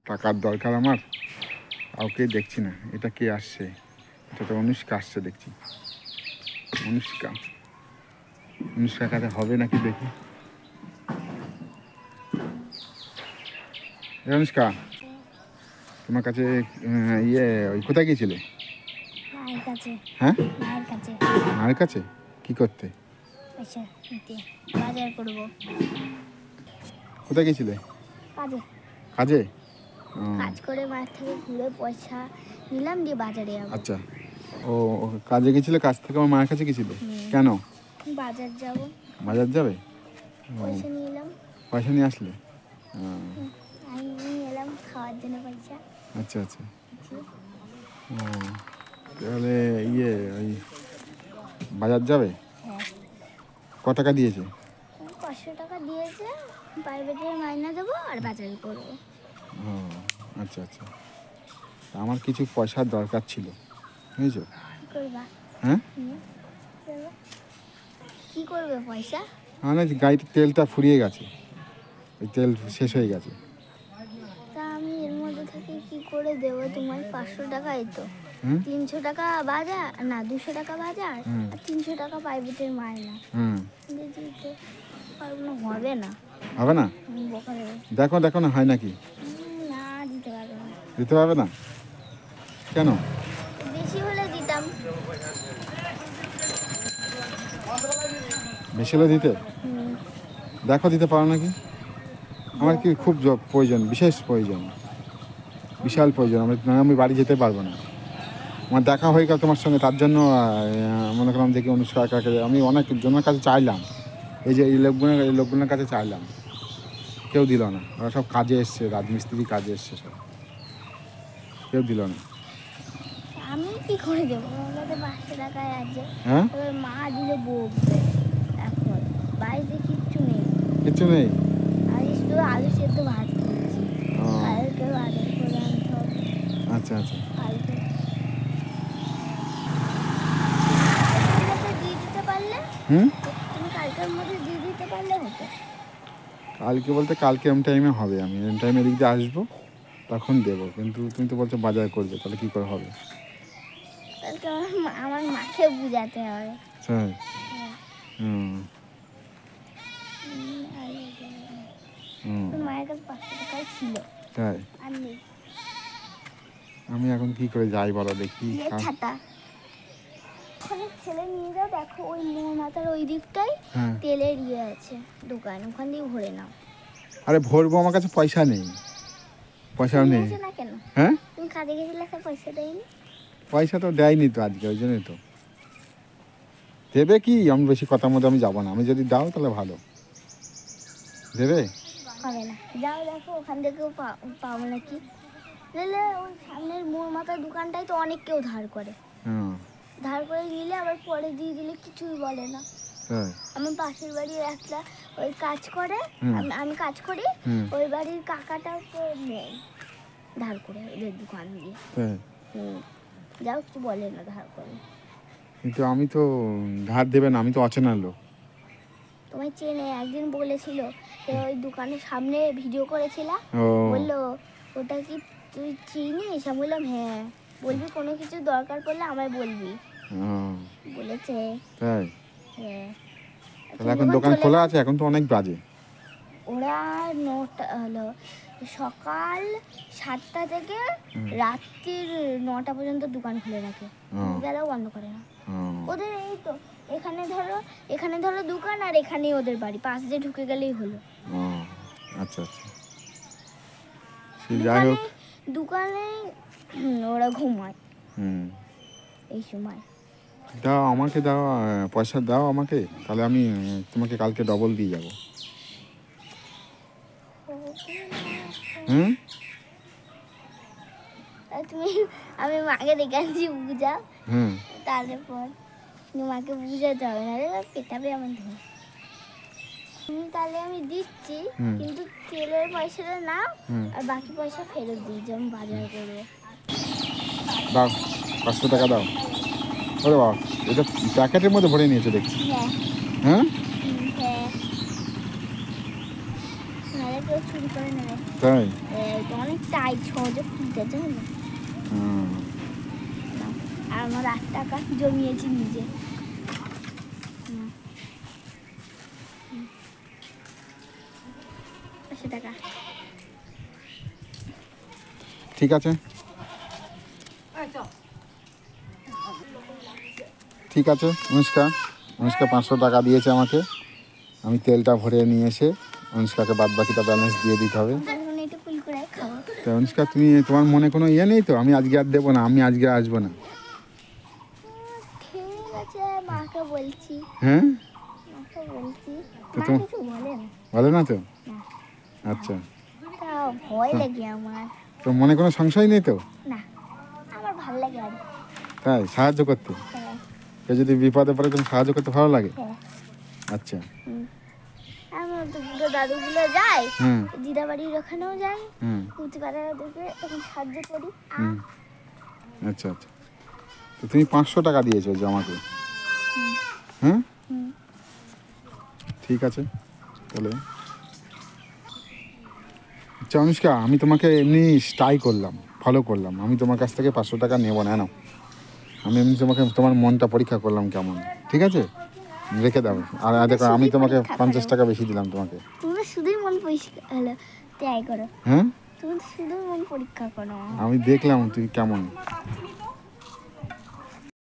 টাকার দরকার আমার, কাউকে দেখছি না। এটা কে আসছে? এটা তো অনুষ্কা আসছে দেখছি। অনুষ্কার কাছে হবে নাকি দেখি। অনুষ্কা, তোমার কাছে ওই কোথায় গিয়েছিলে? মায়ের কাছে। হ্যাঁ, মায়ের কাছে। মায়ের কাছে কি করতে? পয়সা নিতে, বাজার করবো। কোথায় গিয়েছিলে? কাজে। কাজে? কাজ করে মায়ের থেকে ঘুরে পয়সা নিলাম, দিয়ে বাজারে যাবো। আচ্ছা, ও কাজে গেছিলে, কাজ থেকে আমার মায়ের কাছে গেছিলে কেন? বাজার যাবো। বাজার যাবে? পয়সা নিয়ে এলাম। পয়সা নিয়ে আসলে? আমি নিয়ে এলাম খাওয়ার জন্য পয়সা। আচ্ছা আচ্ছা, তাহলে ওই বাজার যাবে? হ্যাঁ। কত টাকা দিয়েছে? 500 টাকা দিয়েছে, প্রাইভেটের মাইনা দেবো আর বাজার করবো। ও আচ্ছা আচ্ছা, আমার কিছু পয়সার দরকার ছিল, বুঝেছো? করবা? হ্যাঁ, কি করবে পয়সা? মানে গাড়ির তেলটা ফুরিয়ে গেছে, ওই তেল শেষ হয়ে গেছে। তা আমি এর মধ্যে থেকে কি করে দেবো তোমার? 500 টাকাই তো। 300 টাকা বাজার, না 200 টাকা বাজার আর 300 টাকা প্রাইভেটের মাইনা। দিতে পারবো না, হবে না। হবে না? বকা দেবে। দেখো দেখো না হয় নাকি। না, দিতে পারবো না। দিতে পারবে না কেন? বেশি হলে দিতাম। বেশি হলে দিতে? দেখো দিতে পারো নাকি। আমার কি খুব প্রয়োজন, বিশেষ প্রয়োজন, বিশাল প্রয়োজন। আমি বাড়ি যেতে পারবো না। আমার দেখা হয়ে গেল তোমার সঙ্গে, তার জন্য মনে করলাম দেখি অনুষ্কার কাছে। আমি অনেক জনের কাছে চাইলাম, এই লোকগুলোর কাছে চাইলাম, কেউ দিল না। ওরা সব কাজে এসছে, রাজমিস্ত্রি কাজে এসছে, সব কেউ দিল না। আমি কি করে দেবো? আমার কাছে 500 টাকায় আছে। হ্যাঁ, এবার মা দিলে বকবে। এখন বাড়িতে কিচ্ছু নেই। কিছু নেই? আমি শুধু আলু সেদ্ধ ভাত খেয়েছি। কালকে বাজার করে আনতে হবে। আচ্ছা আচ্ছা, কালকে দিয়ে দিতে পারলে, তুমি কালকের মধ্যে দিয়ে দিতে পারলে হতো। কালকে বলতে কালকে এম টাইমে হবে, আমি এম টাইমে এদিক দিয়ে আসবো, তখন দেবো। কিন্তু তুমি তো বলছো বাজার করবে, তাহলে কী করে হবে? কালকে আমার মাকে বুঝাতে হবে। হ্যাঁ, মায়ের কাছে 500 টাকাই ছিল, তাই? আর নেই। আমি এখন কি করে যাই বলো দেখি। ছাতা ওখানে ছেলে নিয়ে যাও, দেখো ওই মোড় মাথার ওই দিকটাই তেলের আছে দোকান, ওখান দিয়ে ভরে নাও। আরে ভরবো, আমার কাছে পয়সা নেই। পয়সা নেই না কেন? হ্যাঁ, তুমি কাজে গেছিলে, পয়সা দেয়নি? পয়সা তো দেয়নি তো আজকে, ওই জন্যই তো। দেবে কি? আমি বেশি কথার মধ্যে আমি যাবো না। আমি যদি দাও তাহলে ভালো, দেবে? হবে না, যাও দেখো ওখান থেকেও পাবো নাকি। নিলে ওই সামনের মোড় মাথার দোকানটাই তো অনেক কেউ ধার করে। ধার করে নিলে আবার পরে দিয়ে দিলে কিছুই বলে না। আমার পাশের বাড়ির একটা ওই কাজ করে, আমি কাজ করি, ওই বাড়ির কাকাটাও তো নেই ধার করে ওদের দোকান দিয়ে। যাও, কিছু বলে না ধার করে। কিন্তু আমি তো ধার দেবে না, আমি তো অচেনা লোক। তোমায় চেনে, একদিন বলেছিল ওই দোকানের সামনে ভিডিও করেছিল, বললো ওটা কি তুই চিনিস? আমি বললাম হ্যাঁ। বলবি কোনো কিছু দরকার পড়লে আমায় বলবি বলেছে। তাই? হ্যাঁ। তাহলে এখন দোকান খোলা আছে? এখন তো অনেক বাজে। ওরা 9টা হলো, সকাল 7টা থেকে রাত্রির 9টা পর্যন্ত দোকান খুলে রাখে, বেলাও বন্ধ করে না ওদের। এই তো এখানে ধরো দোকান, আর এখানেই ওদের বাড়ি, পাশ দিয়ে ঢুকে গেলেই হলো। আচ্ছা আচ্ছা, যাই হোক, দোকানে ওরা ঘুমায় এই সময়। দাও আমাকে, দাও পয়সা দাও আমাকে, তাহলে আমি তোমাকে কালকে ডবল দিয়ে যাবো। তুমি, আমি মাকে ডেকে আনছি, বুঝাও। তারপর মাকে বুঝাতে হবে, না পেটাবে আমার ধরে। তাহলে আমি দিচ্ছি, কিন্তু তেলের পয়সাটা নাও আর বাকি পয়সা ফেরত দিই, যে আমি বাজার করবো। দাও 500 টাকা দাও। ওরে বাবা, এটা প্যাকেটের মধ্যে ভরে নিয়েছে দেখছি। হ্যাঁ, চুরি করে নেবে। তাই? এটা অনেক টাইট, সহজে খুলতে জানো না। হুম। আর আমার 8 টাকা জমিয়েছি নিজে। 500 টাকা। ঠিক আছে, ঠিক আছে। অনুষ্কা 500 টাকা দিয়েছে আমাকে। আমি তেলটা ভরে নিয়ে এসে অনুষ্কাকে বাদ বাকিটা ব্যালেন্স দিয়ে দিতে হবে। এখন এটা ফুল করে খাবো। তো অনুষ্কা, তুমি তোমার মনে কোনো ইয়ে নেই তো? আমি আজকে আর দেবো না, আমি আজকে আসবো না। ঠিক আছে, মাকে বলছি। হ্যাঁ, মাকে বলছি। তো মা তো- কিছু বলে না। বলে না তো? না। আচ্ছা, তা ভয় লাগে আমার। তো মনে কোনো সংশয় নেই তো? না, আমার ভালো লাগে আর। তাই? সাহায্য করতে? হ্যাঁ, কেউ যদি বিপদে পড়ে তুমি সাহায্য করতে ভালো লাগে? হ্যাঁ। আচ্ছা। আমার তো বুড়ো দাদুগুলো যায়, হুম দিদা বাড়ির ওখানেও যাই, হুম কুচিপাড়া দেখবে তখন সাহায্য করি। হুম। আচ্ছা আচ্ছা, তো তুমি 500 টাকা দিয়েছো যে আমাকে? হ্যাঁ, হুম। ঠিক আছে তাহলে। আচ্ছা অনুষ্কা, আমি তোমাকে এমনি ট্রাই করলাম, ফলো করলাম। আমি তোমার কাছ থেকে 500 টাকা নেবো না, নাও। আমি এমনি তোমাকে তোমার মনটা পরীক্ষা করলাম কেমন, ঠিক আছে? রেখে দাও। আর দেখো, আমি তোমাকে 50 টাকা বেশি দিলাম তোমাকে। তুমি তো শুধুই মন পরিষ্কার হলো ত্যাগ করো। হ্যাঁ, তুমি তো শুধুই মন পরীক্ষা করো। আমি দেখলাম তুই কেমন।